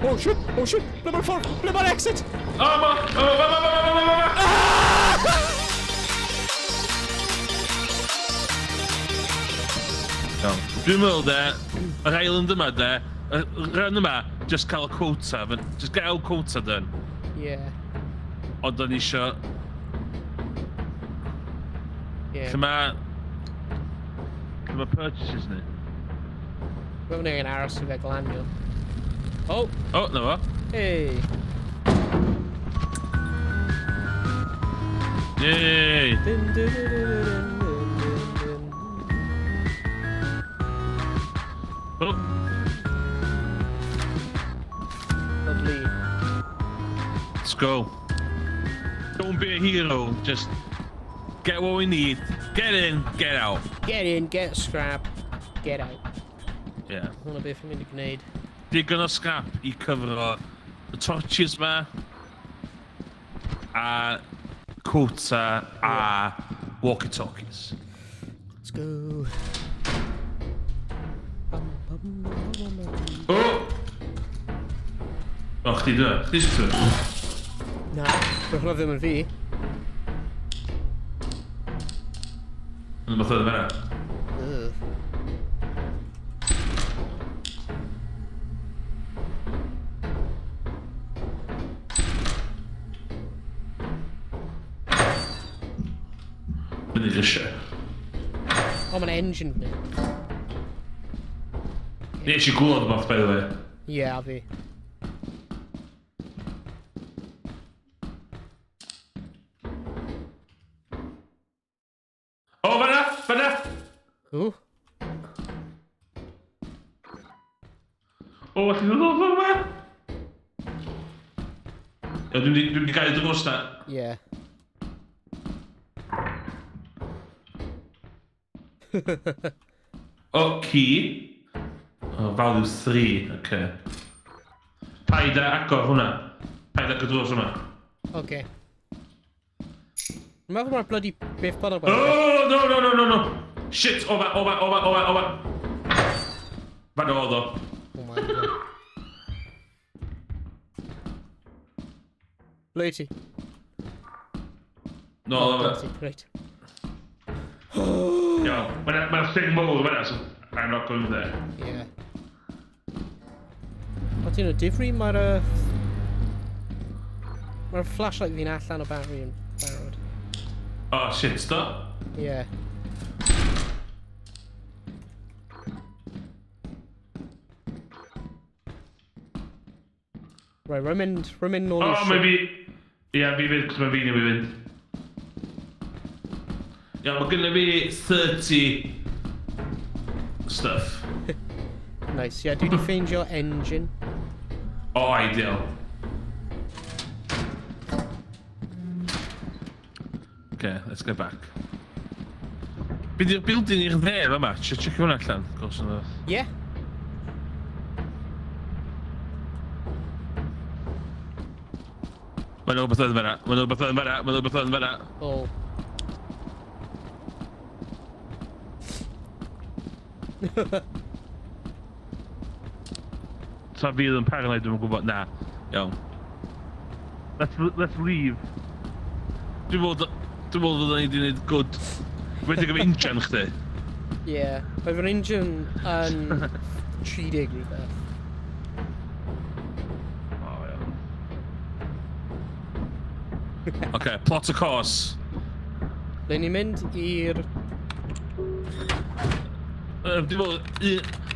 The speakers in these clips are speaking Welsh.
Oh shit! Oh shit! Ble mae'r ffordd? Ble mae'r exit? Dwi'n meddwl de, yr island yma de, y rhan yma, just cael y quota, just get out quota dyn. Yeah. Ond o'n isio... Yeah. Lle mae purchases ni? Mae'n mynd i'n aros i fe glanio. Oh! O, na fo. Hey! Yay! Dun, dun, dun, dun, dun, dun, dun. Oh, Lovely. let's go. Don't be a hero, just get what we need. Get in, get out. Get in, get scrap, get out. Yeah. Hwna beth fi'n mynd i gwneud. Digon o scrap I cyfro y torches ma, a quota, a walkie-talkies. Let's go. O! O, chdi dwi? Chdi sy'n dwi? Na, rwy'n hwnna ddim yn fi. Yn beth oedd yma? Mynd i'r eisiau. O, mae'n engine fyny. Ni eisiau gwlod yma, by the way. Ie, a fi. O, fan'na! Fan'na! Ww. O, ti'n dod o yma? Dwi'n di gael y drws na. Ie. O, key. O, value 3, oce. Paid a agor hwnna. Paid a gydros hwnna. Oce. Dwi'n meddwl mae'r bloody beth bod o'r Oh, no. Shit, ofa. Fan oedd o. Oh my god. Ble i ti? No, Oh, oedd o. Reit. Iawn, mae'r thing mowr fan'na, so I'm not going there. Ie. O ti'n o difri, mae'r flashlight fi'n allan o battery yn barod. Oh, shit, stop. Ie. Right, rwy'n mynd nôl i'r Oh, ship. maybe... Ie, fi fynd, cos mae fi'n ei fynd. Iawn, mae gynnu fi 30 stuff. Nice, ie, dwi wedi ffeindio engine. Oh, ideal. Okay, let's go back. Bydd i'r building i'r dde yma, check hwnna allan, gwrs yna. Ie. Mae'n rhywbeth yn fyna. O. Ta fydd yn paranoid, dwi'n gwybod, na. Iawn. Let's leave. Dwi'n meddwl dda ni wedi gwneud good. Wedi gyfer injan chdi. Ie. Mae fy'r engine yn 30 rhywbeth. O, iawn. Oce, plot y course. Le ni'n mynd i'r... Dwi'n meddwl,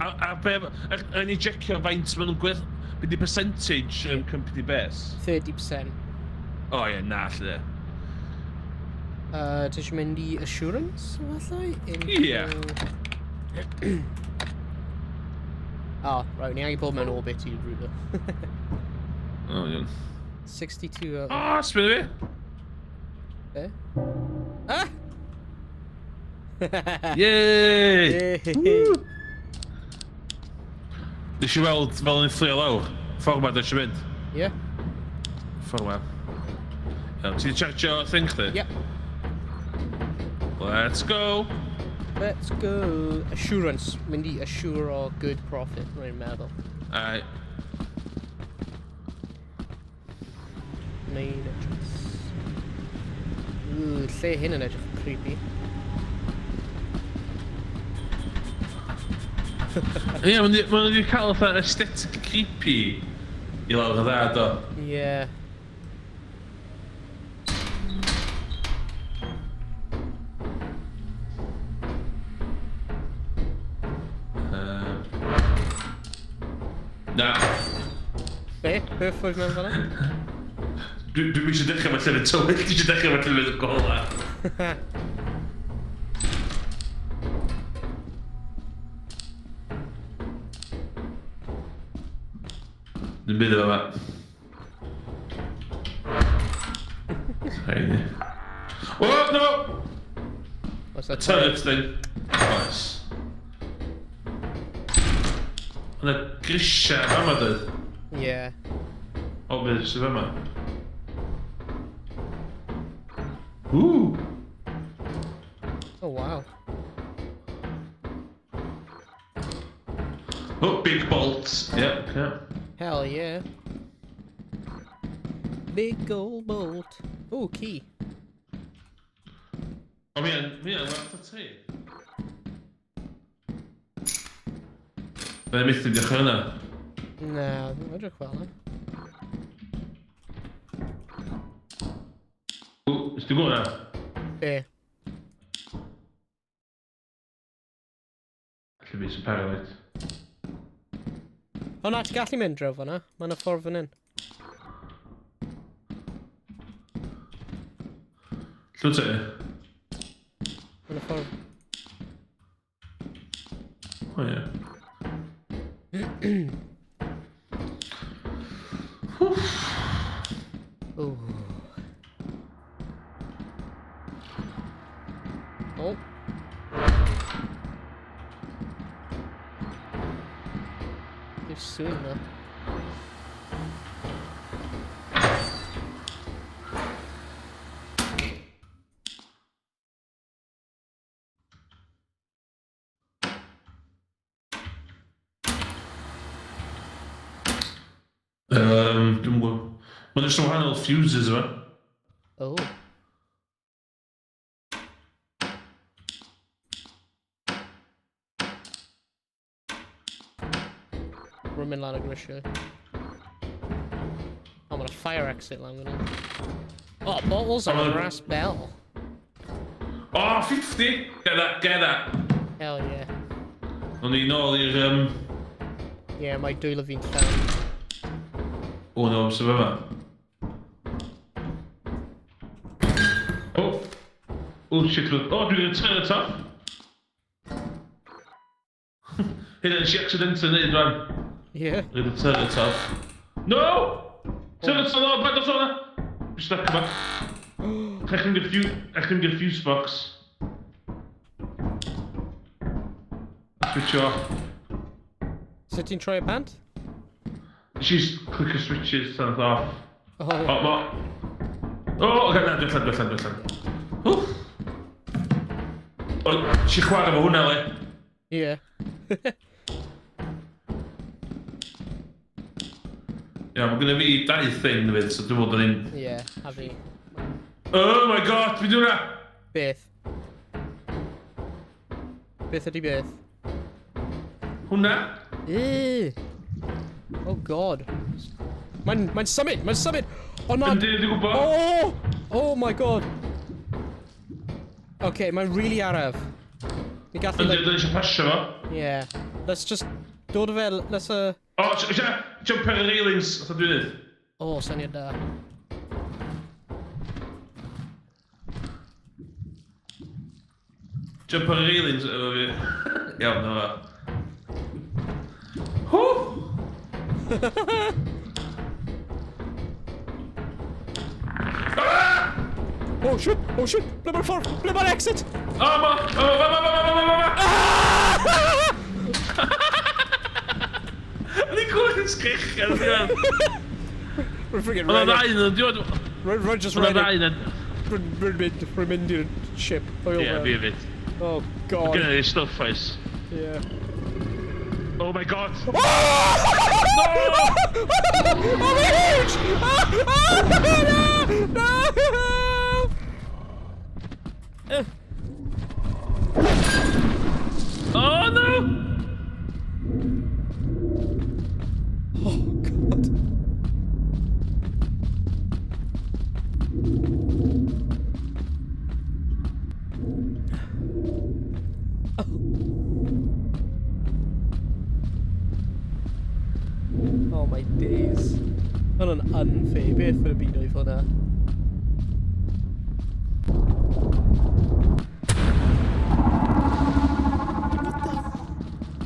a be, a ni jecio faint maen nhw'n gwerth, beth di percentage yn company base? 30%. O ie, na, lle. Dys i'n mynd i assurance, falle? Ie. O, right, ni angen bod mewn orbit i rhywbeth. O, iawn. 62 o... O, sbyn fi! Be? Ah! Yay! Yay! Nes i weld fel yn fflio lawr. Ffordd ma, dys i mynd. Ie? Ffordd ma. Iawn, ti'n chargio thing chdi? Ie. Let's go! Let's go. Assurance. Mynd I assure o good profit, rwy'n meddwl. Alright. Main entrance. Ooh, lle hyn yn edrych yn creepy. Ie, ma'n wedi cael fatha aesthetic creepy I lawr y dda, do. Yeah. Na. Be? Be ffwrdd mewn fan'na? Dwi'n eisiau dechrau falle yn tywyll, dwi eisiau dechrau falle yn y gola. Dwi'n bydd efo fa. Sorry. Oh, no! What's that? Turret thing. Oes. Yna grisia fama dyd. Yeah. O, beth sydd fama? Ooh! Oh, wow. Oh, big bolts. Yep, yep. Hell yeah. Big gold bolt. Oh, key. O, mi yn werth o ti. Fe'n myth yn dechrau hynna. Na, dwi'n edrych fel yna. O, ys ti'n gwybod na? Be? Allu fi sy'n paranoid. O na, ti'n gallu mynd draw fan'na. Mae'n y ffordd fan hyn. Llw ti? Mae'n y ffordd. O, ie. Ooh. Oh. You're soon though. Dwi'n gwybod. Mae'n just wahanol fuses yma. Oh. We're mynd lan y grisiau. Oh, mae'n a fire exit lan fan hyn. Oh, bottles on a brass bell. Oh, 50! Get that. Hell yeah. O'n i nôl i'r, Yeah, mae dwylo fi'n llawn. O, no, sy'n fama. Oh. Oh, shit. Oh, dwi'n going to turn it off. Hynny'n si accident yn neud rhan. Yeah. Dwi'n going to turn it off. No! Turn it off, back off hwnna. Dwi'n stuck yma. Ech chi'n gyda fuse box. Switch off. So ti'n troi y pant? She's click the switches, turn it off. Oh. Oh, okay, na, dwi'n. Oh, si chwarae fo hwnna, le. Yeah. Ia, mae gynnu fi 2 thing, fyd, so dwi'n bod yn un... Yeah, a fi. Oh my god, fi dwi'n hwnna! Beth? Beth ydi beth? Hwnna? Oh god. Mae'n symud! Mae'n symud! Oh no! Yndi, dwi'n gwybod. Oh! Oh my god! Okay, mae'n really araf. Ni gallu... Yndi, dwi'n eisiau pasio fo. Yeah. Let's just... Dod o fel... Let's Oh, jump ar y railings, oedd dwi'n neud. Oh, syniad da. Jump ar y railings, efo fi. Iawn, na fa. Hw! Oh shit! Oh shit! Ble mae'r ffordd? Ble mae'r exit? Oh, ma! Ni'n gwybod yn sgrichian, diwan. We're friggin' Oedd right. yna un, diwan. Right, just Oedd right. yna un. Rwy'n mynd i'r ship. Ie, fi hefyd. Oh god. Get your stuff, face. Yeah. Oh my god. Oh! Oh my gosh! No! No! Oh no! Oh god. Oh my days. What an unfair beth for a byd oedd hwnna.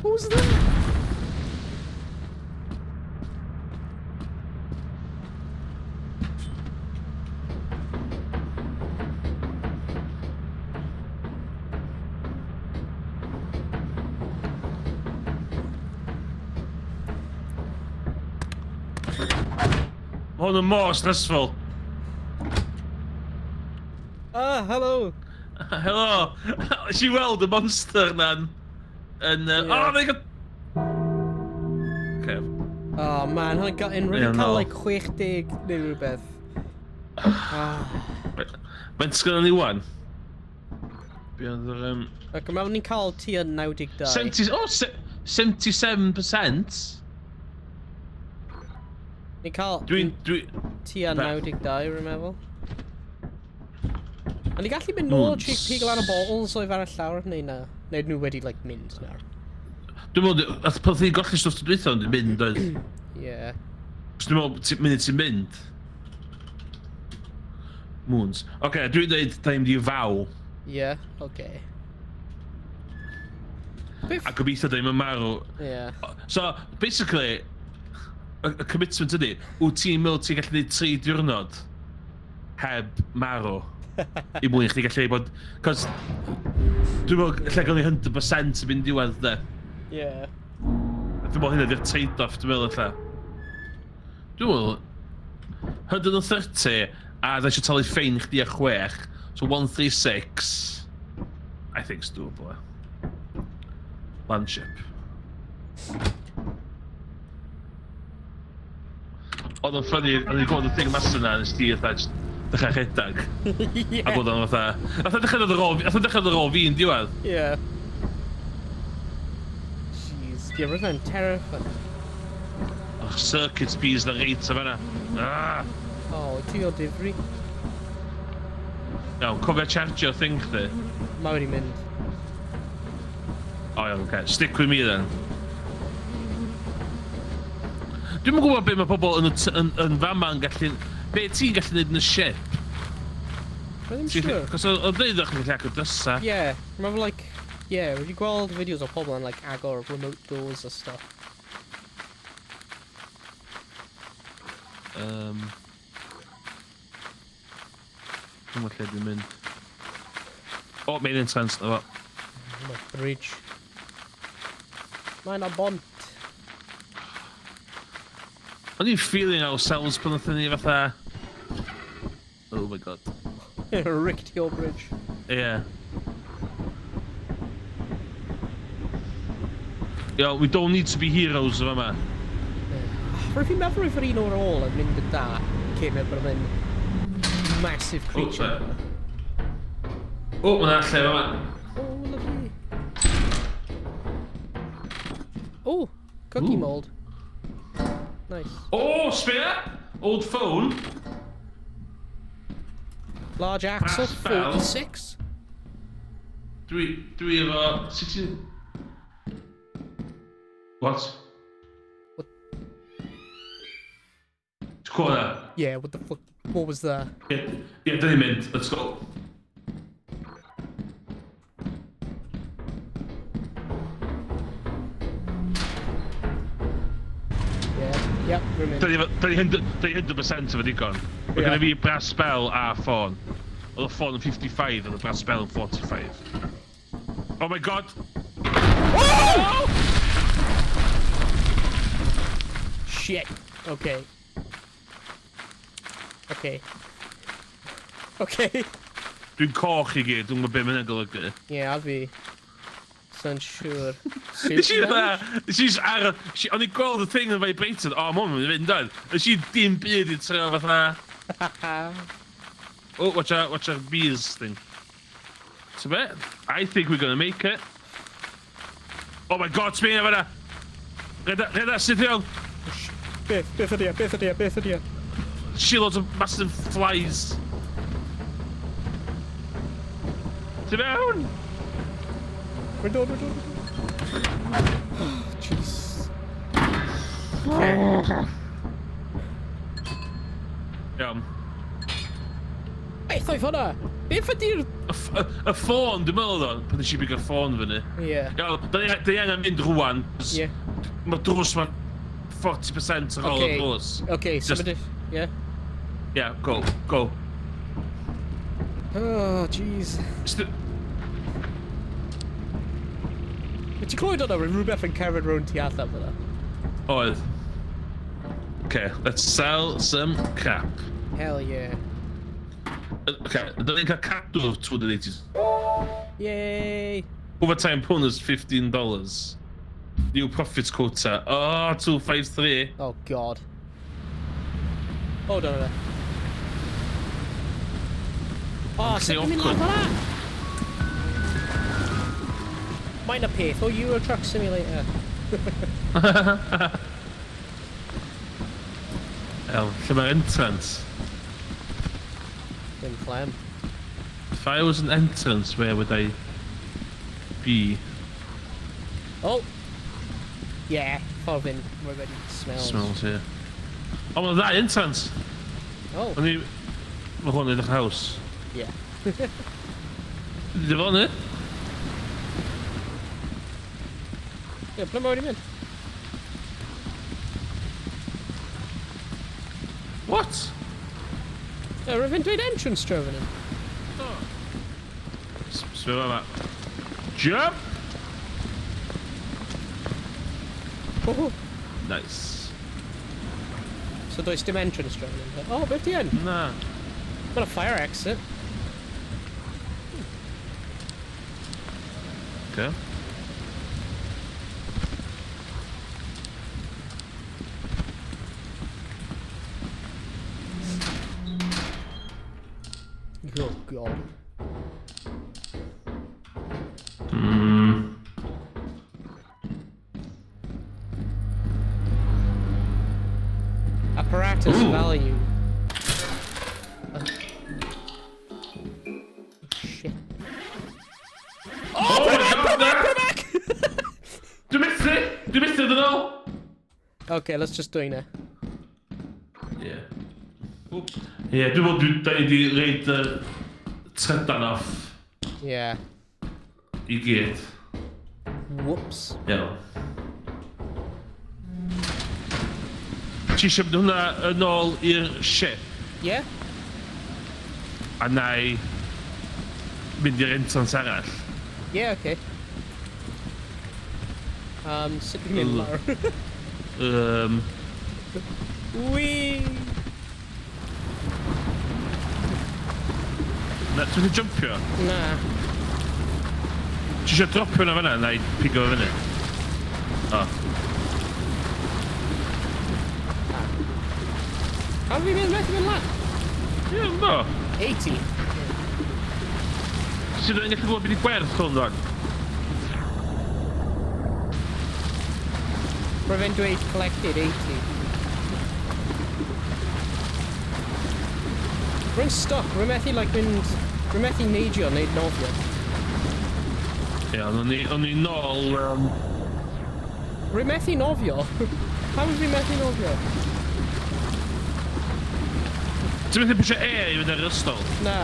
What was that? Oh, the more stressful. Hello. Hello. She weld the monster, man. And oh, they got. Okay. Oh man, hwnna'n gael unrhyw cael like 60 neu rhywbeth. Mae'n sgynnu ni wan. Be oedd yr... Ac yma ni'n cael tua 92. 77%? Ni'n cael Dwi'n... tua 92, rwy'n meddwl. A ni gallu mynd nôl pig lan y bottles oedd ar y llawr neu na? Neu nhw wedi like mynd nawr. Dwi'n meddwl, at pan ti'n golli stwff dwi'n dweud o'n mynd oedd. Ie. Dwi'n meddwl, ti'n mynd. Moons. Oce, dwi'n dweud da ni'n mynd i faw. Ie, oce. A gobeithio da ni'n marw. Ie. So, basically, y commitment ydy, wyt ti'n meddwl ti'n gallu gwneud 3 diwrnod heb marw. I mwyn chdi gallu bod... Cos... Dwi'n meddwl, lle gael ni 100% yn mynd diwedd, de. Ie. Dwi'n meddwl hynny di'r trade-off, dwi'n meddwl, lle. Dwi'n meddwl... 130, a dda eisiau talu ffein chdi a 6, so 136. I think it's doable, Landship. Oedd o'n ffynnu, oedd i'n gwybod y thing mas yna, nes ti eitha dechrau rhedag. A bod o'n fatha... Nath o'n dechrau ddod ar ôl fi'n diwedd. Ie. Jeez, ie, roedd e'n terrifying. Och, circuit speeds na reit o fanna. O, ti o difri. Iawn, cofio chargio thing chdi. Ma wedi mynd. O iawn, okay. Stick with me then. Dwi'm yn gwybod be mae pobl yn fama'n gallu... Be ti'n gallu gwneud yn y ship? Mae ddim siwr. Cos o dweud o'ch chi'n gallu agor dysa. Ie, mae fe like... Ie, wedi gweld fideos o pobl yn like agor remote doors a stuff. Dwi'n gwybod lle dwi'n mynd. O, main entrance, na fo. Mae bridge. Mae'n a bont. O'n i'n feeling ourselves pan oedd ni fatha... Oh my god. Ricked your bridge. Yeah. Yo, we don't need to be heroes of yma. Rwy'n fi'n meddwl rwy'n un o'r ôl yn mynd yn da. Cyn mewn bod yn massive creature. O, mae'n lle yma. Oh, lovely. Oh, cookie mold. Nice. Oh, spare! Old phone. Large axle, Brass bell. 46. Dwi efo 16... What? What? Corner. Yeah, what the fuck? What was that? Yeah, dyn ni'n mynd. Let's go. Yep, we're in. Da ni 100% efo digon. Mae Yeah. gen i fi brass bell a ffôn. Oedd y ffôn yn 55, oedd y brass bell yn 45. Oh my god! Oh! Shit. Okay. Okay. Okay. Dwi'n coch i gyd, dwi'n gwybod beth mae'n golygu. Ie, a fi. Sa'n siŵr. Nes i o'n i gweld y thing yn vibrated, o, mam yn fynd dan. Nes i dim byd i trio fatha. Oh, watch our bees thing. So bet, I think we're gonna make it. Oh my god, Smeina fanna! Reda, sydd iawn! Beth ydi e? Shitloads of massive flies. Sydd iawn! We're done. Oh, jeez. Okay. Iawn. Beth oedd hwnna? Beth ydi'r... Y ffôn, dwi'n meddwl ddo, pan nes i big y ffôn fyny. Ie. Iawn, da ni angen mynd rwan. Ie. Mae'r drws ma'n 40% ar ôl y drws. Okay, symud i... Ie. Yeah, go. Oh, jeez. Wyt ti'n clywed hwnna? Rhywbeth yn cerdded rownd tu allan fyna. Oedd. Okay, let's sell some crap. Hell yeah. Okay, da ni'n cael cadw trwy the 80s. Yay! Overtime bonus $15. New profits quota. Oh, 253. Oh god. Oh, no. Oh, sut dwi'n mynd lan fyna? Mae'n y peth o Euro Truck Simulator. Lle mae'r entrance? Dim clem. If I was an entrance, where would I be? Oh! Yeah, ffordd fynd. We're ready. Smells, yeah. Oh, mae'n ddau entrance! Oh. Mae hwn yn eich haws. Yeah. Di fel ni? Ie, ble mae wedi mynd? What? Rwy'n fynd dweud entrance tro fan hyn. Sbio yma. Jump! Oh. Nice. So does dim entrance tro fan hyn? Oh, beth di hyn? Na. Mae'n a fire exit. Okay. Oh god. Apparatus value. Shit. Oh my god! Dwi'n missed it yn ôl! Okay, let's just do it now. Yeah. Yeah, dwi'n bod da ni di reid trydan off Yeah. I gyd. Whoops. Iawn. Ti eisiau mynd hwnna yn ôl i'r ship? Yeah? A na I mynd i'r entrance arall? Yeah, okay. Sut dwi'n mynd lawr? Wee! Na, ti'n jumpio? Na. Ti eisiau dropio hwnna fanna na I pigo fo fyny? O. How do we mynd lan? Ie, ynddo. 80. Sydd yn gallu gwybod beth I gwerth hwn dwan? Mae fe'n dweud collected 80. Rwy'n stuck. Rwy'n methu mynd... Rwy'n methu neidio, neud nofio. Ie, o'n i nôl... Rwy'n methu nofio. Pam rwy'n methu nofio? Ti'n methu pwysio E I fynd ar ystol? Na.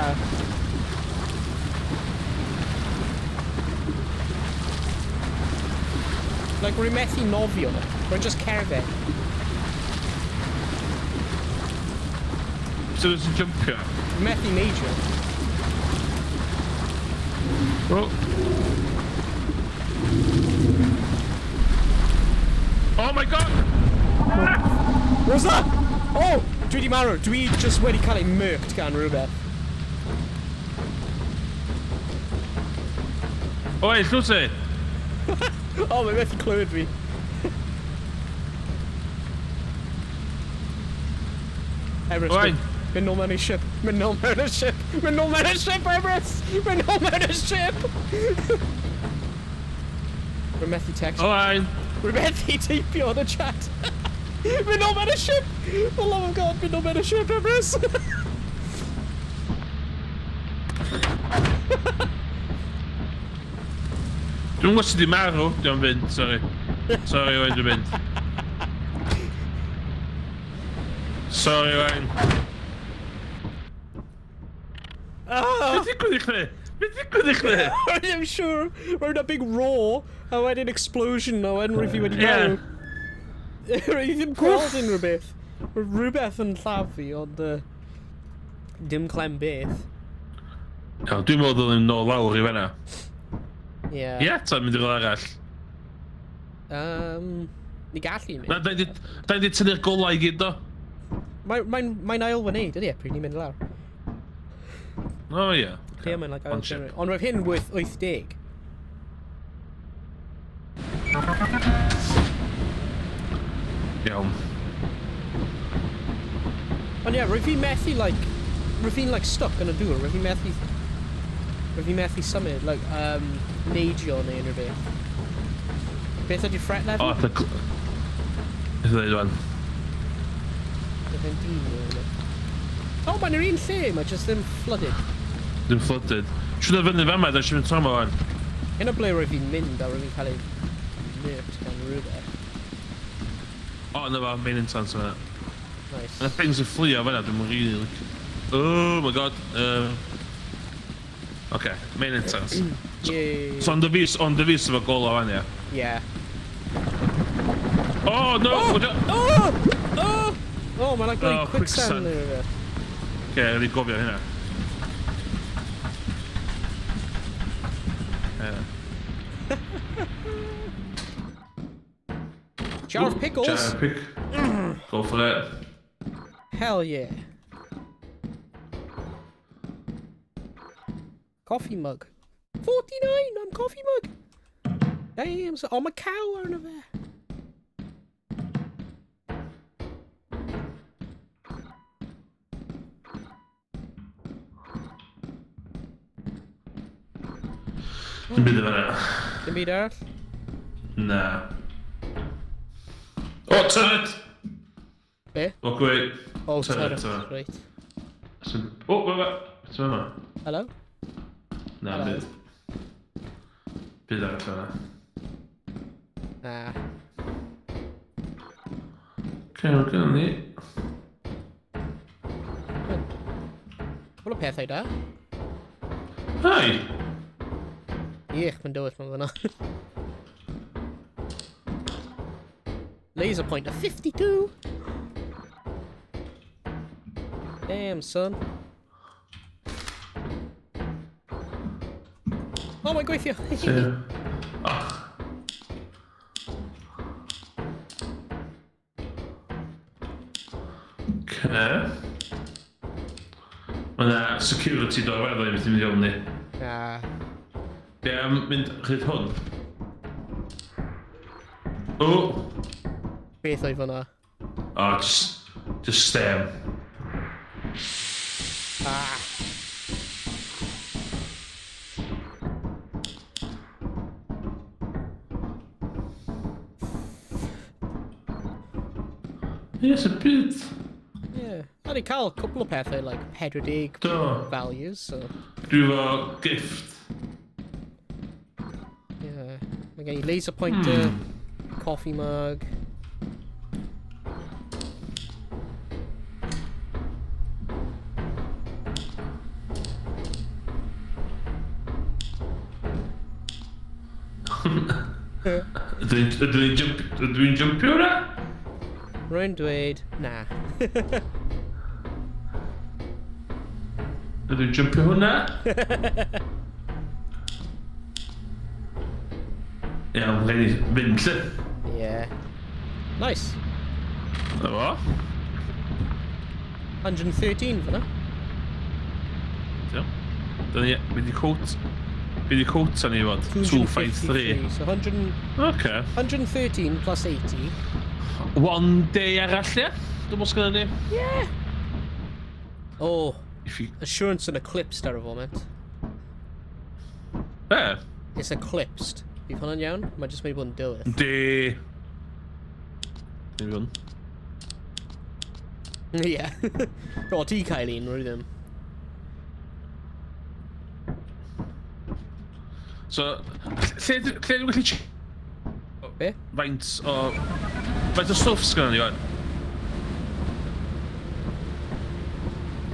Like, rwy'n methu nofio. Rwy'n just cerdded. So there's a jumpio? Rwy'n methu neidio. Oh. Oh my god! What was that? Oh! Dwi di marw. Dwi just wedi cael ei murked gan rhywbeth. Owain, llwt ti? O, mae'n methu clywed fi. Emrys, Owain. mynd nôl mewn i ship. Mynd nôl mewn i ship. Mynd nôl mewn i ship, Emrys! Mynd nôl mewn i ship! Rwy'n methu text. Owain. Rwy'n methu teipio yn y chat. Mynd nôl mewn i ship! For love of God, mynd nôl mewn i ship, Emrys! Dwi'n gwybod sydd wedi marw. Dwi'n fynd, sori. Sori, Owain, dwi'n mynd. Sori, Owain. Be digwydd i chdi? Be digwydd i chdi? I'm sure. Roedd a big roar, a wedyn explosion, a wedyn rwy'n fi wedi marw. Rwy'n ddim gweld unrhyw beth. Rhywbeth yn llaf fi, ond dim clem beth. Iawn, dwi'n meddwl dylwn nôl lawr i fanna. Ie. Ie, ta'n mynd i'r arall. Ni gallu mynd. Na, da ni di tynnu'r golau i gyd do. Mae'n ail fyneud, ydy e, pryd ni'n mynd lawr. O, ie. Ie, mae'n like ail fyneud. Ond roedd hyn wyth 80. Iawn. Ond ie, roedd fi'n methu, like... Roedd fi'n, like, stuck yn y dŵr. Roedd fi'n methu... Roedd fi'n methu symud, like, neidio neu unrhyw beth. Beth ydy'r threat level? O, Beth ddweud wan. Roedd e'n dyn neu unrhyw. O, mae'n yr un lle, mae just ddim flooded. Dim flooded. Siwr na fyny fama, da siwr yn trom o wan. Hyn o ble roedd fi'n mynd a roedd fi'n cael ei nerfed gan rhywbeth. O, na fa, main intense yma. Nice. Yna things yn fflio fanna, dwi'n mwyn really like... Oh my god. Okay, main intense. Yay. So on dy fus efo gol o fan, ia? Yeah. Oh, no! Oh! Oh! Oh! Oh, mae'n like Oh, quicksand neu rhywbeth. Okay, rhaid i gofio hynna. Jar of pickles? Jar of pick. Go for it. Hell yeah. Coffee mug. 49 on coffee mug. Damn, so I'm a cow arno fe. Dim byd efo hynna. Dim byd arall? Na. Oh, turret! Be? Walk away. Oh, Turret, turret, right. Oh, beth yma? Hello? Na, Hello. byd. Byd arall yna. Nah. Cael, gan ni. Wel o pethau da. Hai! Ich, mae'n dywys mewn fyna. Laser point of 52! Damn, son. Oh, mae'n gweithio! Mae yna security door fel ei beth i'n mynd i ofni. Ah. Ie, mynd chyd hwn. O! Beth oedd fyna? O, just stem. Ah. Yes, a bit. Yeah. A ni cael cwpl o pethau, like 40 Do. values, so... Dwi efo gift. Yeah. Mae gen i laser pointer, coffee mug. Ydw i'n jumpio hwnna? Rwy'n dweud, na. Ydw i'n jumpio hwnna? Iawn, rhaid i fynd lle. Yeah. Nice. Na fo. 113 fyna. Iawn. Dyna ni, mynd i quote. Be di quota ni fod? 253. So 100... Okay. 113 plus 80. One day arall, ie? Dwi'n mwyn sgynnu ni. Yeah. Oh. If you... Assurance and eclipsed ar y foment. It's eclipsed. Bydd hwnna'n iawn? Mae jyst wedi bod yn dywydd. Di... Maybe one. Ie. O, ti cael un, rwy ddim. So, lle dwi'n gallu... Be? Faint o stwff sgynnu ni, oed?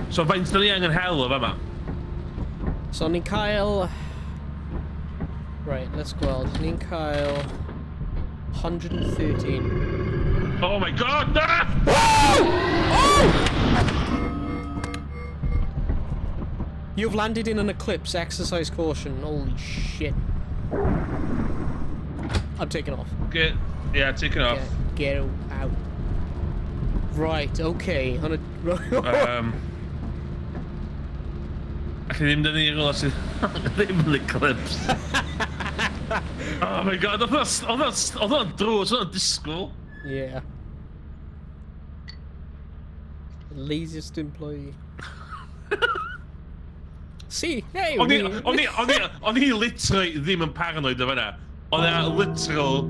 So, faint da ni angen hel o fama? So, ni'n cael... Right, let's gweld. Ni'n cael... 113. Oh my god, na! You've landed in an eclipse. Exercise caution. Holy shit. I'm taking off. Yeah, taking off. Get out. Right, okay. Alli ddim dyn ni rhywle sydd ddim yn eclipse. Oh my god, oedd o'n drws, oedd o'n disgwyl. Yeah. Laziest employee. See, hey! O'n i literally ddim yn paranoid o fanna. O'n e literal...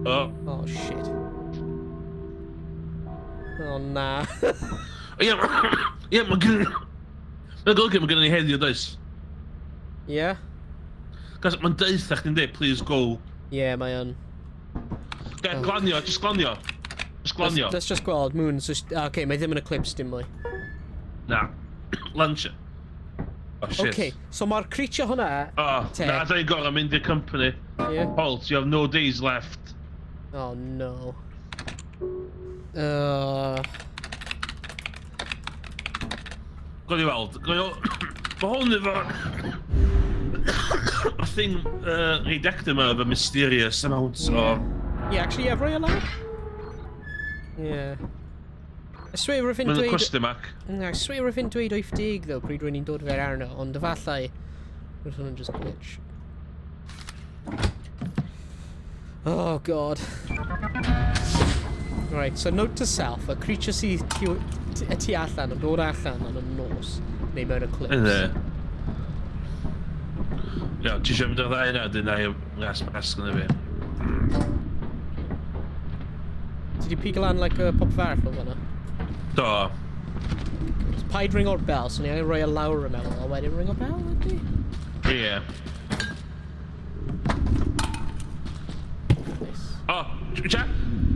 Oh shit. Oh na. Ie, mae'n gyn... Mae'n golygu mae gennym ni heddiw, does? Yeah? Cos mae'n deitha chdi'n dweud, please go. Yeah, mae yn. Glanio, just glanio. Just glanio. Let's just gweld, moons. Okay, mae ddim yn eclipse dim mwy. Na. Launch it. Oh shit. Okay, so mae'r creature hwnna... Oh, na, da ni'n gorau mynd i'r company. Yeah? Halt, you have no days left. Oh no. Go i weld. Mae hwn efo... A thing redactor yma efo mysterious amount o... Yeah, actually, yeah, roi o lawr. Yeah. I swear rwy'n Mae'n dweud... cwestiwn mac. I swear rwy'n dweud 80 though, pryd rwy'n ni'n dod fer arno, ond efallai... Rwy'n hwnna'n just glitch. Oh god. Right, so note to self, a creature sydd tu allan, yn dod allan yn y nos, neu mewn eclipse. Ynddo. Ia, ti eisiau mynd o'r ddau yna, dyn na i ras gyda fi. Ti di pigo lan like pop farf o fanna? Do. Paid ring o'r bell, so ni angen rhoi y lawr y mewn, a wedyn ring o'r bell, ydy? Ie. Oh,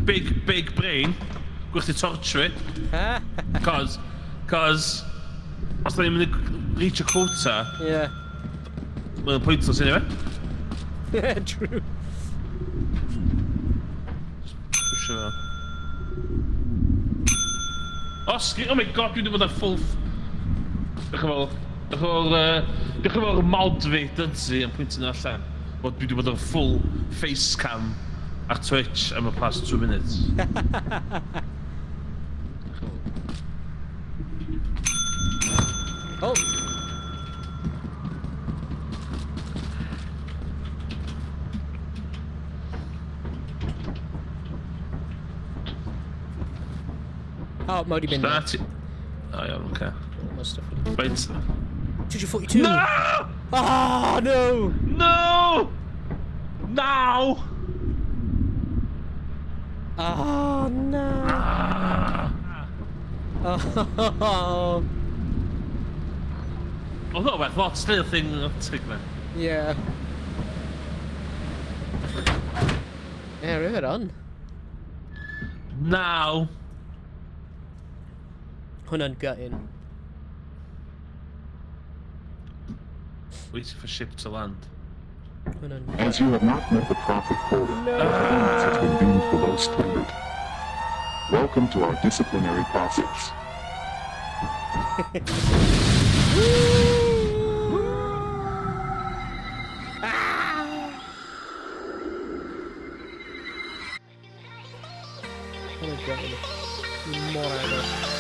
big brain. Gwrs ti torture it. Cos, os da ni'n mynd i reach a quota, Yeah. mae'n pointless anyway. Yeah, true. Push o. Oh my god, dwi wedi bod ar full... Diolch yn fawr mod fi, Dynsi, yn pwyntyn allan. Bod dwi wedi bod ar full face cam ar Twitch am y past 2 minutes. Oh! Oh, mae wedi mynd. Oh, iawn, oce. Faint? 242! No! Oh, no! No! Now! Oh, no! Oh. Oedd o beth lot, still thing tig na. Yeah. Yeah, river on. Now! Hwnna'n gutting. Waiting for ship to land. Hwnna'n As you have not met the profit quota, performance has been deemed below standard. Welcome to our disciplinary process. Hwnna'n gutting. Mor agos.